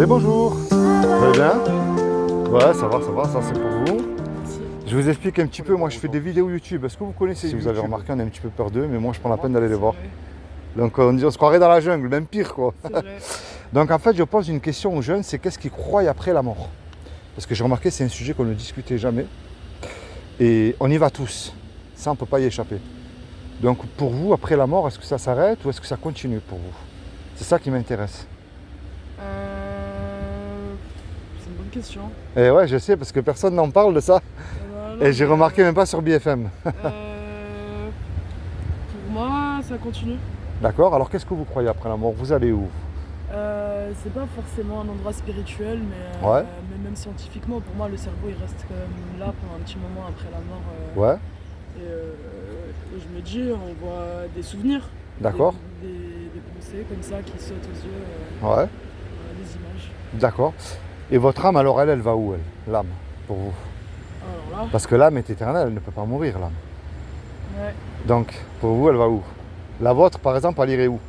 Allez, bonjour. Vous allez bien? Ouais, ça va, ça c'est pour vous. Je vous explique un petit peu, moi je fais des vidéos YouTube. Est-ce que vous connaissez? Si vous avez remarqué, on a un petit peu peur d'eux, mais moi je prends la peine d'aller les voir. Donc on se croirait dans la jungle, même pire quoi. Donc en fait, je pose une question aux jeunes, c'est qu'est-ce qu'ils croient après la mort? Parce que j'ai remarqué, c'est un sujet qu'on ne discutait jamais. Et on y va tous. Ça, on ne peut pas y échapper. Donc pour vous, après la mort, est-ce que ça s'arrête ou est-ce que ça continue pour vous? C'est ça qui m'intéresse. C'est une bonne question. Et ouais, je sais, parce que personne n'en parle de ça. Et j'ai remarqué même pas sur BFM. Pour moi, ça continue. D'accord, alors qu'est-ce que vous croyez après la mort? Vous allez où? C'est pas forcément un endroit spirituel, Ouais. mais même scientifiquement, pour moi, le cerveau il reste quand même là pendant un petit moment après la mort. Ouais, Et je me dis, on voit des souvenirs, d'accord, des pensées comme ça qui sautent aux yeux, ouais, des images. d'accord. Et votre âme, alors elle va où, elle? L'âme, pour vous? Alors là, Parce que l'âme est éternelle, elle ne peut pas mourir, l'âme. ouais. Donc, pour vous, elle va où? La vôtre, par exemple, elle irait où?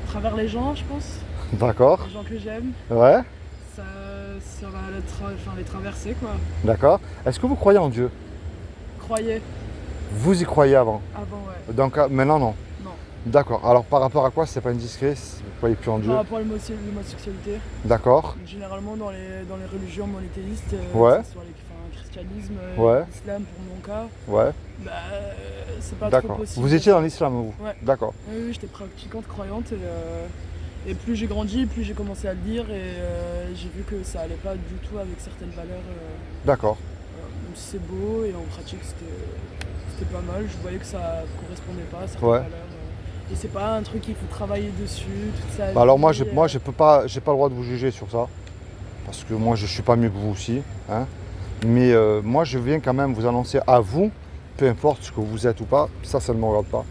À travers les gens, je pense, D'accord, les gens que j'aime, ouais, ça va les traverser quoi. d'accord. Est-ce que vous croyez en Dieu? Croyez, Vous y croyez avant? avant, ouais. Donc, maintenant, non. Non. D'accord. Alors, par rapport à quoi, c'est pas indiscret, si vous ne croyez plus en Dieu? Par rapport à l'homosexualité, D'accord, généralement dans les religions monothéistes, ouais, que ce soit le christianisme, ouais, l'islam pour mon cas, ouais, bah, c'est pas trop d'accord. possible. Vous étiez dans l'islam, vous? Ouais. D'accord, Oui, j'étais pratiquante, croyante, et plus j'ai grandi, plus j'ai commencé à le dire, et j'ai vu que ça allait pas du tout avec certaines valeurs. d'accord. Même si c'est beau et en pratique c'était pas mal, je voyais que ça correspondait pas à certaines Ouais. valeurs. Et c'est pas un truc qu'il faut travailler dessus toute sa Bah alors moi, vie, j'ai pas le droit de vous juger sur ça, parce que moi je suis pas mieux que vous aussi, hein. Mais moi je viens quand même vous annoncer à vous, peu importe ce que vous êtes ou pas, ça ne me regarde pas.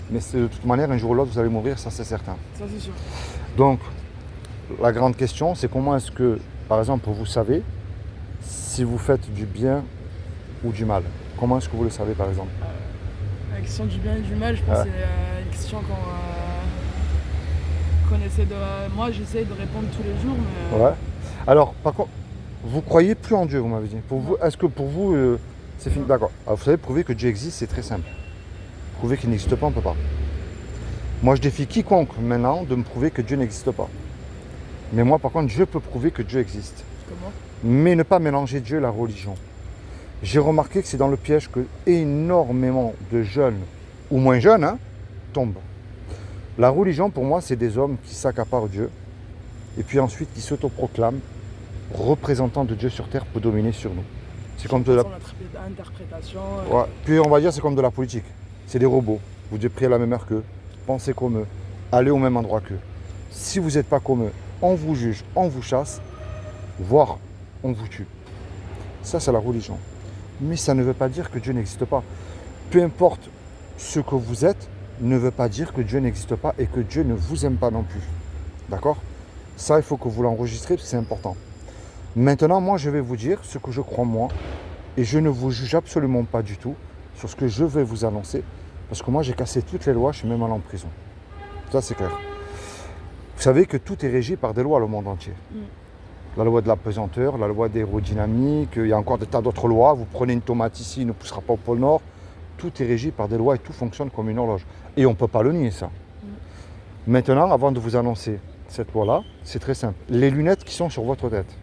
Mais de toute manière, un jour ou l'autre, vous allez mourir, ça c'est certain. Ça c'est sûr. Donc, la grande question, c'est comment est-ce que, par exemple, vous savez si vous faites du bien ou du mal? Comment est-ce que vous le savez, par exemple? La question du bien et du mal, je pense que c'est une question qu'on essaie de. Moi j'essaie de répondre tous les jours, mais. Ouais. Alors, par contre, vous croyez plus en Dieu, vous m'avez dit. Pour vous, est-ce que pour vous, c'est fini? D'accord. Alors, vous savez, prouver que Dieu existe, c'est très simple. Prouver qu'il n'existe pas, on ne peut pas. Moi, je défie quiconque maintenant de me prouver que Dieu n'existe pas. Mais moi, par contre, je peux prouver que Dieu existe. Comment? Mais ne pas mélanger Dieu et la religion. J'ai remarqué que c'est dans le piège que énormément de jeunes, ou moins jeunes, hein, tombent. La religion, pour moi, c'est des hommes qui s'accaparent Dieu, et puis ensuite qui s'autoproclament représentants de Dieu sur terre pour dominer sur nous. C'est comme de la... interprétation. Ouais. Puis on va dire c'est comme de la politique. C'est des robots. Vous devez prier à la même heure qu'eux, penser comme eux, aller au même endroit qu'eux. Si vous n'êtes pas comme eux, on vous juge, on vous chasse, voire on vous tue. Ça, c'est la religion. Mais ça ne veut pas dire que Dieu n'existe pas. Peu importe ce que vous êtes, ne veut pas dire que Dieu n'existe pas et que Dieu ne vous aime pas non plus. D'accord? Ça, il faut que vous l'enregistrez parce que c'est important. Maintenant, moi, je vais vous dire ce que je crois moi et je ne vous juge absolument pas du tout sur ce que je vais vous annoncer parce que moi, j'ai cassé toutes les lois, je suis même allé en prison. Ça, c'est clair. Vous savez que tout est régi par des lois le monde entier. La loi de la pesanteur, la loi d'aérodynamique, il y a encore des tas d'autres lois. Vous prenez une tomate ici, il ne poussera pas au pôle Nord. Tout est régi par des lois et tout fonctionne comme une horloge. Et on ne peut pas le nier, ça. Maintenant, avant de vous annoncer cette loi-là, c'est très simple. Les lunettes qui sont sur votre tête.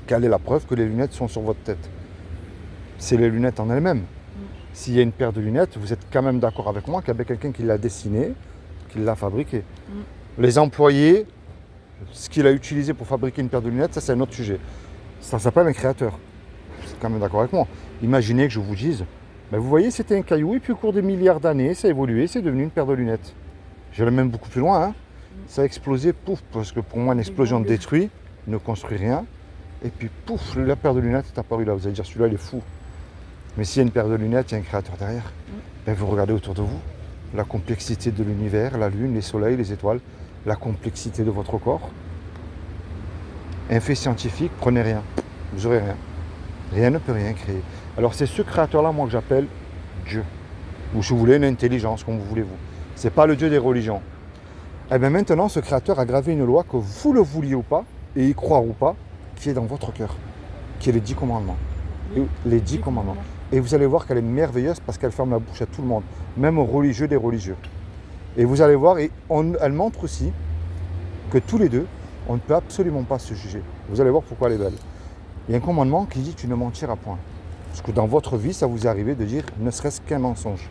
Quelle est la preuve que les lunettes sont sur votre tête? C'est les lunettes en elles-mêmes. S'il y a une paire de lunettes, vous êtes quand même d'accord avec moi qu'il y avait quelqu'un qui l'a dessiné, qui l'a fabriqué. Les employés, ce qu'il a utilisé pour fabriquer une paire de lunettes, ça c'est un autre sujet. Ça s'appelle un créateur. Vous êtes quand même d'accord avec moi. Imaginez que je vous dise, ben vous voyez c'était un caillou et puis au cours des milliards d'années, ça a évolué, c'est devenu une paire de lunettes. J'allais même beaucoup plus loin, hein. Ça a explosé, pouf, parce que pour moi une explosion détruit, ne construit rien. Et puis pouf, la paire de lunettes est apparue là. Vous allez dire celui-là il est fou. Mais s'il y a une paire de lunettes, il y a un créateur derrière. Ben, vous regardez autour de vous, la complexité de l'univers, la lune, les soleils, les étoiles, la complexité de votre corps. Un fait scientifique, prenez rien, vous aurez rien. Rien ne peut rien créer. Alors c'est ce créateur-là, moi, que j'appelle Dieu. Ou si vous voulez, une intelligence, comme vous voulez vous. C'est pas le Dieu des religions. Et bien maintenant, ce créateur a gravé une loi que vous le vouliez ou pas, et y croire ou pas, qui est dans votre cœur, qui est les 10 commandements. Oui. Les 10 commandements. Et vous allez voir qu'elle est merveilleuse parce qu'elle ferme la bouche à tout le monde, même aux religieux des religieux. Et vous allez voir, elle montre aussi que tous les deux, on ne peut absolument pas se juger. Vous allez voir pourquoi elle est belle. Il y a un commandement qui dit tu ne mentiras point. Parce que dans votre vie, ça vous est arrivé de dire ne serait-ce qu'un mensonge.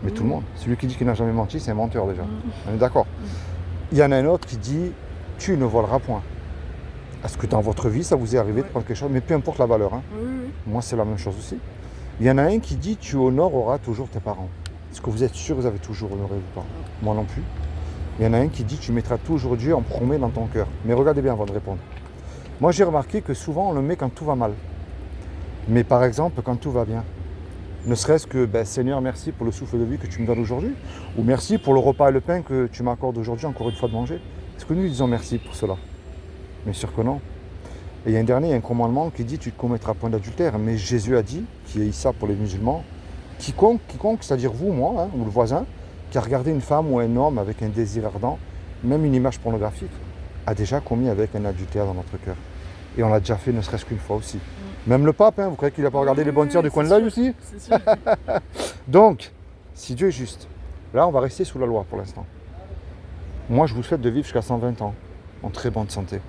Mais tout le monde, celui qui dit qu'il n'a jamais menti, c'est un menteur déjà. On est d'accord. Il y en a un autre qui dit tu ne voleras point. Est-ce que dans votre vie, ça vous est arrivé de prendre quelque chose, mais peu importe la valeur. Hein. Oui. Moi, c'est la même chose aussi. Il y en a un qui dit tu honoreras toujours tes parents. Est-ce que vous êtes sûr que vous avez toujours honoré vos parents? Moi non plus. Il y en a un qui dit tu mettras toujours Dieu en premier dans ton cœur. Mais regardez bien avant de répondre. Moi, j'ai remarqué que souvent, on le met quand tout va mal. Mais par exemple, quand tout va bien. Ne serait-ce que, Seigneur, merci pour le souffle de vie que tu me donnes aujourd'hui. Ou merci pour le repas et le pain que tu m'accordes aujourd'hui, encore une fois, de manger. Est-ce que nous lui disons merci pour cela? Bien sûr que non. Et il y a un commandement qui dit tu ne commettras point d'adultère. Mais Jésus a dit, qui est Issa pour les musulmans, quiconque, c'est-à-dire vous, moi, hein, ou le voisin, qui a regardé une femme ou un homme avec un désir ardent, même une image pornographique, a déjà commis avec un adultère dans notre cœur. Et on l'a déjà fait ne serait-ce qu'une fois aussi. Même le pape, hein, vous croyez qu'il n'a pas regardé les bonnes tiers du coin de l'œil aussi? C'est sûr. Donc, si Dieu est juste, là on va rester sous la loi pour l'instant. Moi je vous souhaite de vivre jusqu'à 120 ans, en très bonne santé.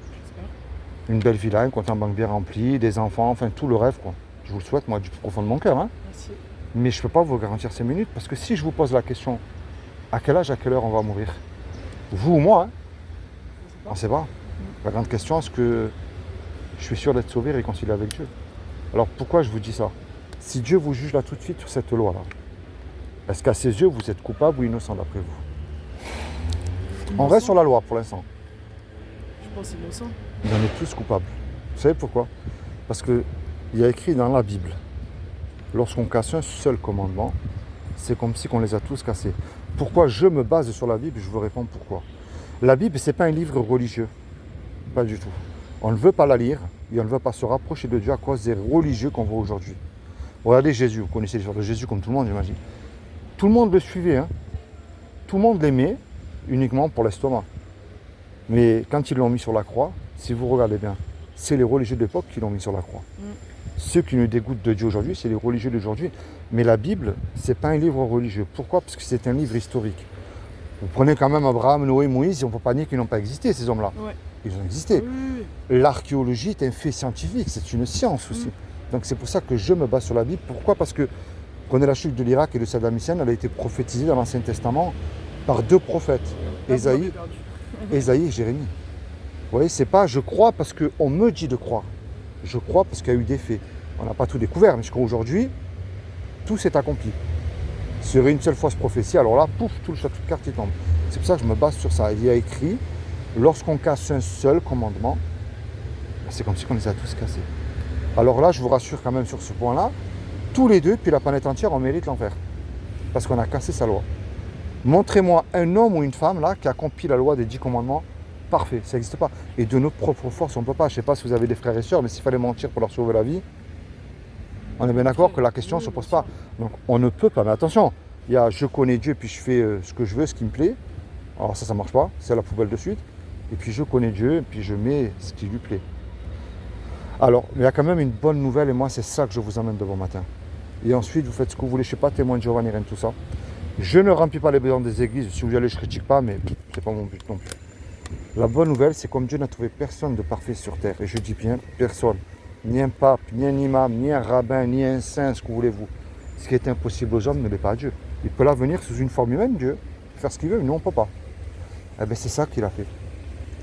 Une belle villa, un compte en banque bien rempli, des enfants, enfin tout le rêve quoi. Je vous le souhaite moi du plus profond de mon cœur. Hein. Merci. Mais je ne peux pas vous garantir ces minutes parce que si je vous pose la question, à quel âge, à quelle heure on va mourir? Vous ou moi, hein? On ne sait pas. La grande question, est-ce que je suis sûr d'être sauvé et réconcilié avec Dieu? Alors pourquoi je vous dis ça? Si Dieu vous juge là tout de suite sur cette loi-là, est-ce qu'à ses yeux vous êtes coupable ou innocent d'après vous? On reste sur la loi pour l'instant. Je pense innocent. Il en est tous coupables. Vous savez pourquoi? Parce qu'il y a écrit dans la Bible, lorsqu'on casse un seul commandement, c'est comme si on les a tous cassés. Pourquoi je me base sur la Bible? Je vous réponds pourquoi. La Bible, ce n'est pas un livre religieux. Pas du tout. On ne veut pas la lire et on ne veut pas se rapprocher de Dieu à cause des religieux qu'on voit aujourd'hui. Regardez Jésus, vous connaissez l'histoire de Jésus comme tout le monde, j'imagine. Tout le monde le suivait, hein. Tout le monde l'aimait uniquement pour l'estomac. Mais quand ils l'ont mis sur la croix, si vous regardez bien, c'est les religieux de l'époque qui l'ont mis sur la croix. Ceux qui nous dégoûtent de Dieu aujourd'hui, c'est les religieux d'aujourd'hui. Mais la Bible, ce n'est pas un livre religieux. Pourquoi? Parce que c'est un livre historique. Vous prenez quand même Abraham, Noé, Moïse, et on ne peut pas nier qu'ils n'ont pas existé, ces hommes-là. Ouais. Ils ont existé. Oui. L'archéologie est un fait scientifique, c'est une science aussi. Donc c'est pour ça que je me base sur la Bible. Pourquoi? Parce que, prenez la chute de l'Irak et de Saddam Hussein, elle a été prophétisée dans l'Ancien Testament par deux prophètes, Ésaïe et Jérémie. Vous voyez, c'est pas je crois parce qu'on me dit de croire. Je crois parce qu'il y a eu des faits. On n'a pas tout découvert, mais jusqu'à aujourd'hui, tout s'est accompli. Serait une seule fausse prophétie, alors là, pouf, tout le château de cartes il tombe. C'est pour ça que je me base sur ça. Il y a écrit, lorsqu'on casse un seul commandement, c'est comme si on les a tous cassés. Alors là, je vous rassure quand même sur ce point-là, tous les deux, puis la planète entière, on mérite l'enfer. Parce qu'on a cassé sa loi. Montrez-moi un homme ou une femme là qui a accompli la loi des 10 commandements. Parfait, ça n'existe pas. Et de notre propre force, on ne peut pas. Je ne sais pas si vous avez des frères et sœurs, mais s'il fallait mentir pour leur sauver la vie, on est bien d'accord que la question ne se pose pas. Donc on ne peut pas. Mais attention, il y a je connais Dieu, puis je fais ce que je veux, ce qui me plaît. Alors ça ne marche pas, c'est à la poubelle de suite. Et puis je connais Dieu, et puis je mets ce qui lui plaît. Alors, il y a quand même une bonne nouvelle, et moi c'est ça que je vous emmène de bon matin. Et ensuite, vous faites ce que vous voulez, je ne sais pas, témoin de Jéhovah, ni rien de tout ça. Je ne remplis pas les besoins des églises, si vous y allez, je ne critique pas, mais ce n'est pas mon but non plus. La bonne nouvelle, c'est comme Dieu n'a trouvé personne de parfait sur terre, et je dis bien personne, ni un pape, ni un imam, ni un rabbin, ni un saint, ce que voulez-vous. Ce qui est impossible aux hommes ne l'est pas à Dieu. Il peut là venir sous une forme humaine, Dieu, faire ce qu'il veut, mais nous on ne peut pas. Eh bien c'est ça qu'il a fait.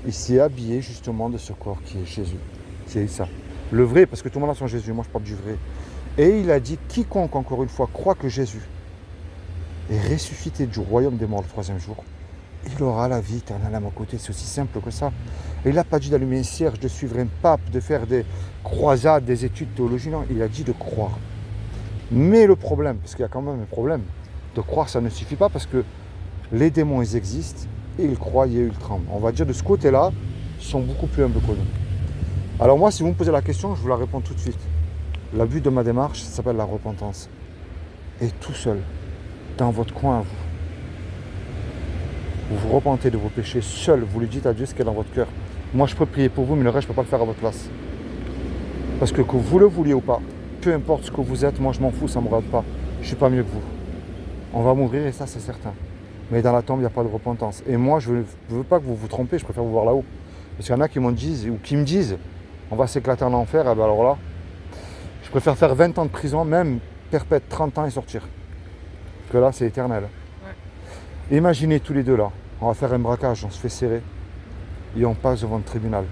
Il s'est habillé justement de ce corps qui est Jésus, qui est ça. Le vrai, parce que tout le monde a son Jésus, moi je parle du vrai. Et il a dit, quiconque, encore une fois, croit que Jésus est ressuscité du royaume des morts le 3e jour, il aura la vie éternelle à mon côté. C'est aussi simple que ça. Et il n'a pas dit d'allumer un cierge, de suivre un pape, de faire des croisades, des études de théologie. Non, il a dit de croire. Mais le problème, parce qu'il y a quand même un problème, de croire ça ne suffit pas parce que les démons ils existent et ils croient et ils tremblent. On va dire de ce côté-là, ils sont beaucoup plus humbles que nous. Alors moi, si vous me posez la question, je vous la réponds tout de suite. Le but de ma démarche, ça s'appelle la repentance. Et tout seul, dans votre coin à vous, vous vous repentez de vos péchés seul, vous lui dites à Dieu ce qu'il y a dans votre cœur. Moi je peux prier pour vous, mais le reste je ne peux pas le faire à votre place. Parce que vous le vouliez ou pas, peu importe ce que vous êtes, moi je m'en fous, ça ne me regarde pas. Je ne suis pas mieux que vous. On va mourir et ça c'est certain. Mais dans la tombe, il n'y a pas de repentance. Et moi je ne veux pas que vous vous trompez, je préfère vous voir là-haut. Parce qu'il y en a qui me disent, on va s'éclater en enfer, et ben alors là, je préfère faire 20 ans de prison, même perpète, 30 ans et sortir. Que là c'est éternel. Ouais. Imaginez tous les deux là, on va faire un braquage, on se fait serrer et on passe devant le tribunal.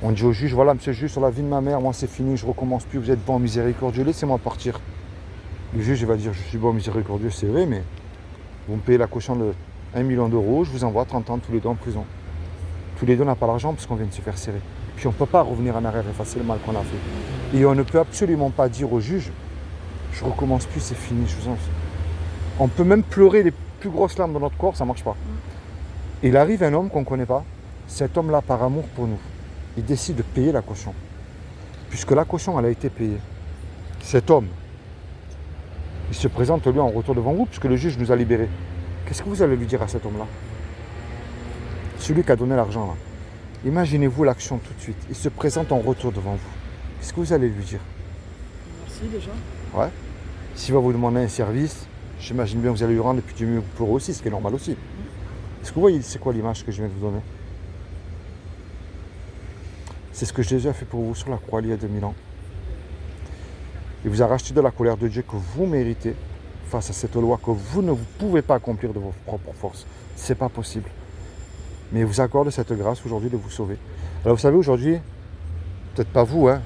On dit au juge, voilà monsieur le juge, sur la vie de ma mère, moi c'est fini, je recommence plus, vous êtes bon, miséricordieux, laissez-moi partir. Le juge il va dire, je suis bon, miséricordieux, c'est vrai, mais vous me payez la caution de 1 million d'euros, je vous envoie 30 ans tous les deux en prison. Tous les deux on n'a pas l'argent parce qu'on vient de se faire serrer. Puis on ne peut pas revenir en arrière et effacer le mal qu'on a fait. Et on ne peut absolument pas dire au juge, je recommence plus, c'est fini, je vous en... On peut même pleurer les plus grosses larmes de notre corps, ça ne marche pas. Il arrive un homme qu'on ne connaît pas, cet homme-là par amour pour nous, il décide de payer la caution. Puisque la caution, elle a été payée. Cet homme, il se présente lui en retour devant vous, puisque le juge nous a libérés. Qu'est-ce que vous allez lui dire à cet homme-là? Celui qui a donné l'argent, là. Imaginez-vous l'action tout de suite. Il se présente en retour devant vous. Qu'est-ce que vous allez lui dire? Merci déjà. Ouais. S'il va vous demander un service, j'imagine bien que vous allez lui rendre et puis du mieux vous pourrez aussi, ce qui est normal aussi. Est-ce que vous voyez, c'est quoi l'image que je viens de vous donner? C'est ce que Jésus a fait pour vous sur la croix il y a 2000 ans. Il vous a racheté de la colère de Dieu que vous méritez face à cette loi que vous ne pouvez pas accomplir de vos propres forces. C'est pas possible. Mais il vous accorde cette grâce aujourd'hui de vous sauver. Alors vous savez, aujourd'hui, peut-être pas vous, hein,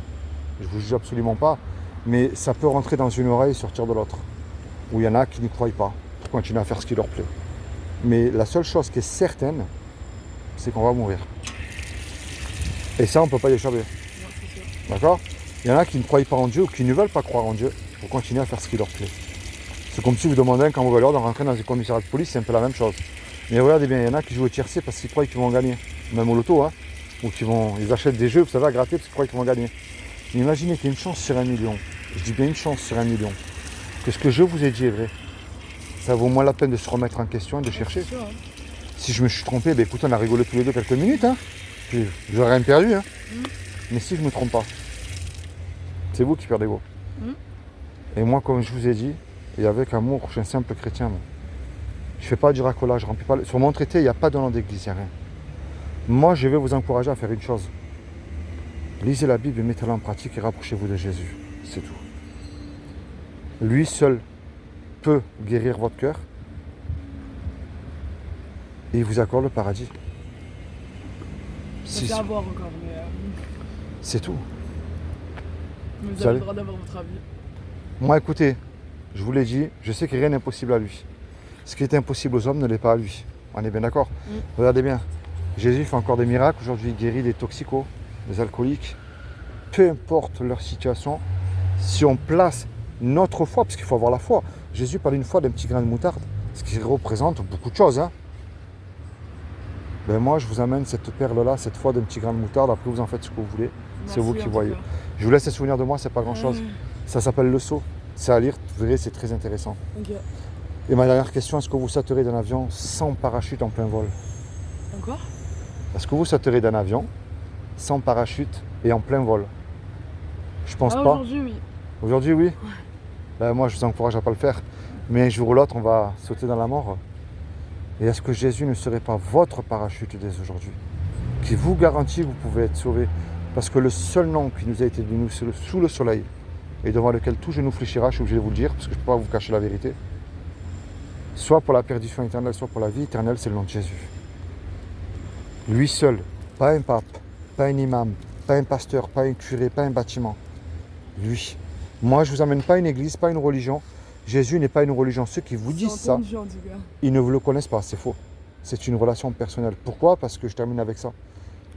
je vous juge absolument pas, mais ça peut rentrer dans une oreille et sortir de l'autre. Où il y en a qui n'y croient pas pour continuer à faire ce qui leur plaît. Mais la seule chose qui est certaine, c'est qu'on va mourir. Et ça, on ne peut pas y échapper. D'accord? Il y en a qui ne croient pas en Dieu ou qui ne veulent pas croire en Dieu pour continuer à faire ce qui leur plaît. C'est comme si vous demandez à un cambrioleur de rentrer dans un commissariat de police, c'est un peu la même chose. Mais regardez bien, il y en a qui jouent au tiercé parce qu'ils croient qu'ils vont gagner. Même au loto, hein. Ou ils achètent des jeux, vous savez, à gratter parce qu'ils croient qu'ils vont gagner. Mais imaginez qu'il y a une chance sur 1 million. Je dis bien une chance sur 1 million. Que ce que je vous ai dit est vrai. Ça vaut moins la peine de se remettre en question et de chercher. Sûr, hein. Si je me suis trompé, ben écoutez, on a rigolé tous les deux quelques minutes. Hein. Puis j'aurais rien perdu. Hein. Mais si je ne me trompe pas, c'est vous qui perdez gros. Et moi, comme je vous ai dit, et avec amour, je suis un simple chrétien. Moi. Je ne fais pas du racolage, je remplis pas. Sur mon traité, il n'y a pas de nom d'église, il n'y a rien. Moi, je vais vous encourager à faire une chose. Lisez la Bible et mettez-la en pratique et rapprochez-vous de Jésus. C'est tout. Lui seul peut guérir votre cœur et il vous accorde le paradis. Ça fait à voir encore, mais... C'est tout. Vous avez le droit d'avoir votre avis. Moi, écoutez, je vous l'ai dit, je sais que rien n'est impossible à lui. Ce qui est impossible aux hommes ne l'est pas à lui. On est bien d'accord? Regardez bien, Jésus fait encore des miracles. Aujourd'hui, il guérit des toxicos, des alcooliques. Peu importe leur situation, si on place notre foi, parce qu'il faut avoir la foi. Jésus parle une fois d'un petit grain de moutarde, ce qui représente beaucoup de choses. Hein. Ben moi, je vous amène cette perle-là, cette foi d'un petit grain de moutarde. Après, vous en faites ce que vous voulez. C'est vous qui voyez. Je vous laisse les souvenirs de moi, c'est pas grand-chose. Ça s'appelle Le Sceau. C'est à lire, vous verrez, c'est très intéressant. Okay. Et ma dernière question, est-ce que vous sauterez d'un avion sans parachute en plein vol? Encore? Est-ce que vous sauterez d'un avion sans parachute et en plein vol? Je pense pas. Aujourd'hui, oui. Aujourd'hui, oui? Ouais. Ben, moi, je vous encourage à ne pas le faire. Mais un jour ou l'autre, on va sauter dans la mort. Et est-ce que Jésus ne serait pas votre parachute dès aujourd'hui? Qui vous garantit que vous pouvez être sauvé? Parce que le seul nom qui nous a été donné sous le soleil et devant lequel tout genou fléchira, je suis obligé de vous le dire, parce que je ne peux pas vous cacher la vérité, soit pour la perdition éternelle, soit pour la vie éternelle, c'est le nom de Jésus. Lui seul, pas un pape, pas un imam, pas un pasteur, pas un curé, pas un bâtiment. Lui. Moi, je ne vous amène pas une église, pas une religion. Jésus n'est pas une religion. Ceux qui vous disent ça, ils ne vous le connaissent pas, c'est faux. C'est une relation personnelle. Pourquoi? Parce que je termine avec ça.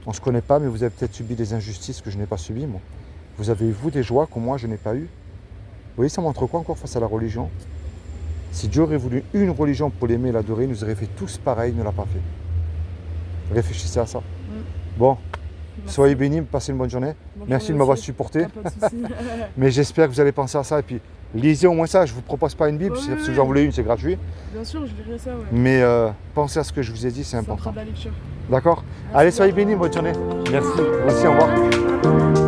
On ne se connaît pas, mais vous avez peut-être subi des injustices que je n'ai pas subies, moi. Vous avez eu, vous, des joies que moi, je n'ai pas eues. Vous voyez, ça montre quoi encore face à la religion? Si Dieu aurait voulu une religion pour l'aimer et l'adorer, il nous aurait fait tous pareil, il ne l'a pas fait. Réfléchissez à ça. Bon, soyez bénis, passez une bonne journée. Merci de m'avoir supporté. Mais j'espère que vous allez penser à ça et puis Lisez au moins ça. Je ne vous propose pas une Bible. Ouais, Si ouais, j'en voulais une, c'est gratuit. Bien sûr, je lirai ça, ouais. Mais pensez à ce que je vous ai dit, c'est Ça fera important. de la lecture. D'accord? Merci. Allez, soyez bénis, bonne journée. Merci. Aussi, au revoir.